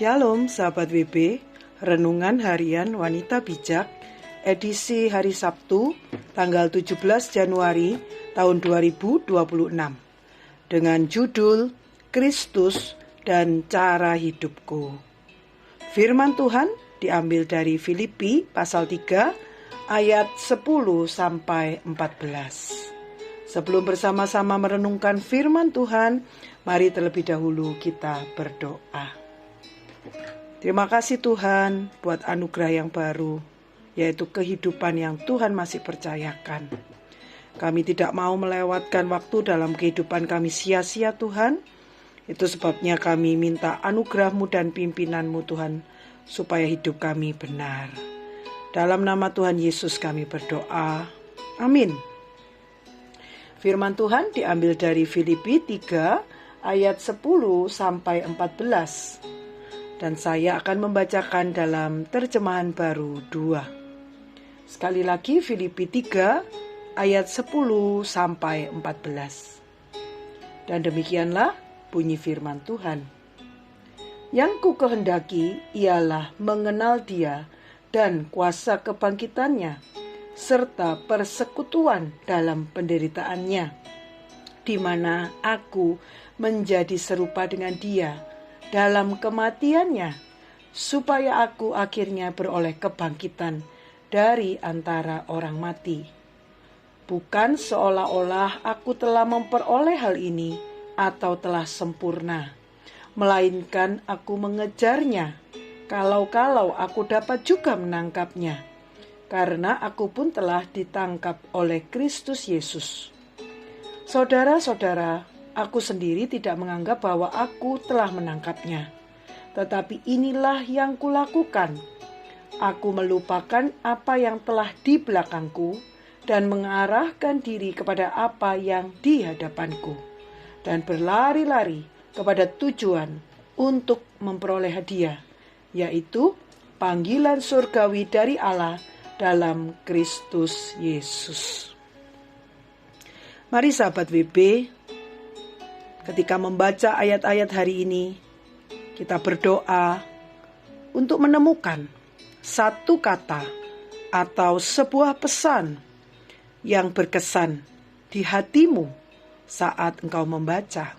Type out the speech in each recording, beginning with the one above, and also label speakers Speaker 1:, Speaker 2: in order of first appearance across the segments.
Speaker 1: Shalom sahabat WB, Renungan Harian Wanita Bijak, edisi hari Sabtu, tanggal 17 Januari tahun 2026, dengan judul Kristus dan Cara Hidupku. Firman Tuhan diambil dari Filipi pasal 3 ayat 10-14. Sebelum bersama-sama merenungkan firman Tuhan, mari terlebih dahulu kita berdoa. Terima kasih Tuhan buat anugerah yang baru, yaitu kehidupan yang Tuhan masih percayakan. Kami tidak mau melewatkan waktu dalam kehidupan kami sia-sia Tuhan. Itu sebabnya kami minta anugerah-Mu dan pimpinan-Mu Tuhan, supaya hidup kami benar. Dalam nama Tuhan Yesus kami berdoa. Amin. Firman Tuhan diambil dari Filipi 3 ayat 10-14. Dan saya akan membacakan dalam terjemahan baru 2. Sekali lagi Filipi 3 ayat 10-14. Dan demikianlah bunyi firman Tuhan. Yang ku kehendaki ialah mengenal Dia dan kuasa kebangkitannya, serta persekutuan dalam penderitaannya, di mana aku menjadi serupa dengan Dia dalam kematiannya, supaya aku akhirnya beroleh kebangkitan dari antara orang mati. Bukan seolah-olah aku telah memperoleh hal ini atau telah sempurna, melainkan aku mengejarnya, kalau-kalau aku dapat juga menangkapnya, karena aku pun telah ditangkap oleh Kristus Yesus. Saudara-saudara, aku sendiri tidak menganggap bahwa aku telah menangkapnya. Tetapi inilah yang kulakukan. Aku melupakan apa yang telah di belakangku dan mengarahkan diri kepada apa yang di hadapanku, dan berlari-lari kepada tujuan untuk memperoleh hadiah, yaitu panggilan surgawi dari Allah dalam Kristus Yesus. Mari sahabat WB, ketika membaca ayat-ayat hari ini, kita berdoa untuk menemukan satu kata atau sebuah pesan yang berkesan di hatimu saat engkau membaca.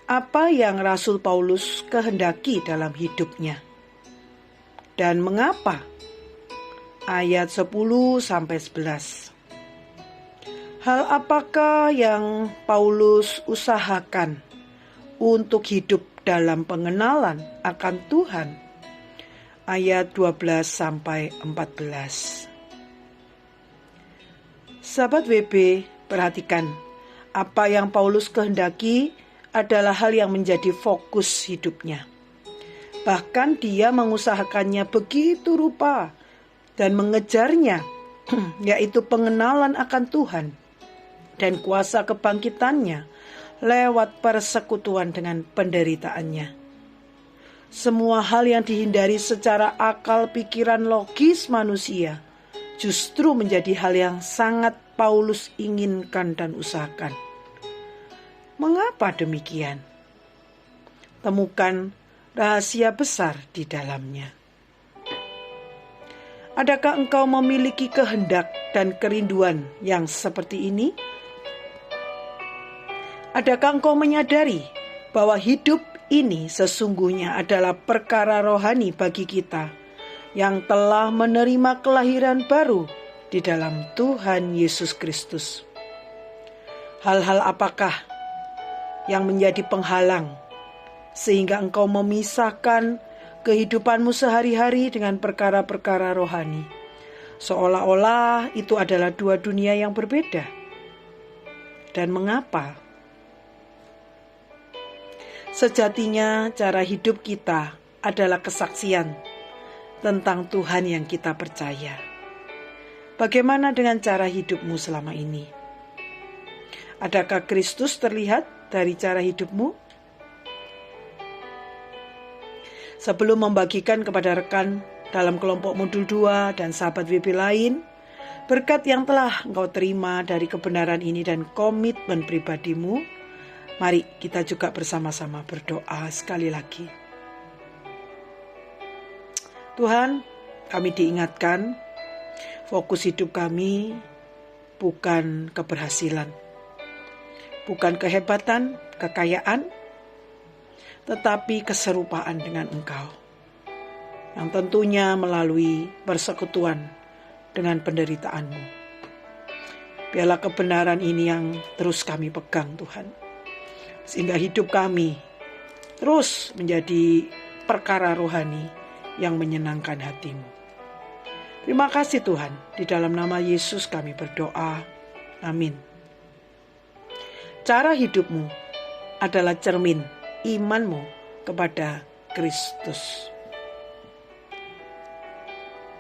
Speaker 1: Apa yang Rasul Paulus kehendaki dalam hidupnya? Dan mengapa? Ayat 10-11. Hal apakah yang Paulus usahakan untuk hidup dalam pengenalan akan Tuhan? Ayat 12-14. Sahabat WB, perhatikan, apa yang Paulus kehendaki adalah hal yang menjadi fokus hidupnya. Bahkan dia mengusahakannya begitu rupa dan mengejarnya, yaitu pengenalan akan Tuhan dan kuasa kebangkitannya lewat persekutuan dengan penderitaannya. Semua hal yang dihindari secara akal pikiran logis manusia justru menjadi hal yang sangat Paulus inginkan dan usahakan. Mengapa demikian? Temukan rahasia besar di dalamnya. Adakah engkau memiliki kehendak dan kerinduan yang seperti ini? Adakah engkau menyadari bahwa hidup ini sesungguhnya adalah perkara rohani bagi kita yang telah menerima kelahiran baru di dalam Tuhan Yesus Kristus? Hal-hal apakah yang menjadi penghalang sehingga engkau memisahkan kehidupanmu sehari-hari dengan perkara-perkara rohani, seolah-olah itu adalah dua dunia yang berbeda? Dan mengapa? Sejatinya cara hidup kita adalah kesaksian tentang Tuhan yang kita percaya. Bagaimana dengan cara hidupmu selama ini? Adakah Kristus terlihat dari cara hidupmu? Sebelum membagikan kepada rekan dalam kelompok modul 2 dan sahabat WB lain, berkat yang telah engkau terima dari kebenaran ini dan komitmen pribadimu, Mari kita juga bersama-sama berdoa sekali lagi. Tuhan, kami diingatkan, fokus hidup kami bukan keberhasilan, bukan kehebatan, kekayaan, tetapi keserupaan dengan Engkau, yang tentunya melalui persekutuan dengan penderitaan-Mu. Biarlah kebenaran ini yang terus kami pegang, Tuhan, sehingga hidup kami terus menjadi perkara rohani yang menyenangkan hati-Mu. Terima kasih Tuhan, di dalam nama Yesus kami berdoa. Amin. Cara hidupmu adalah cermin imanmu kepada Kristus.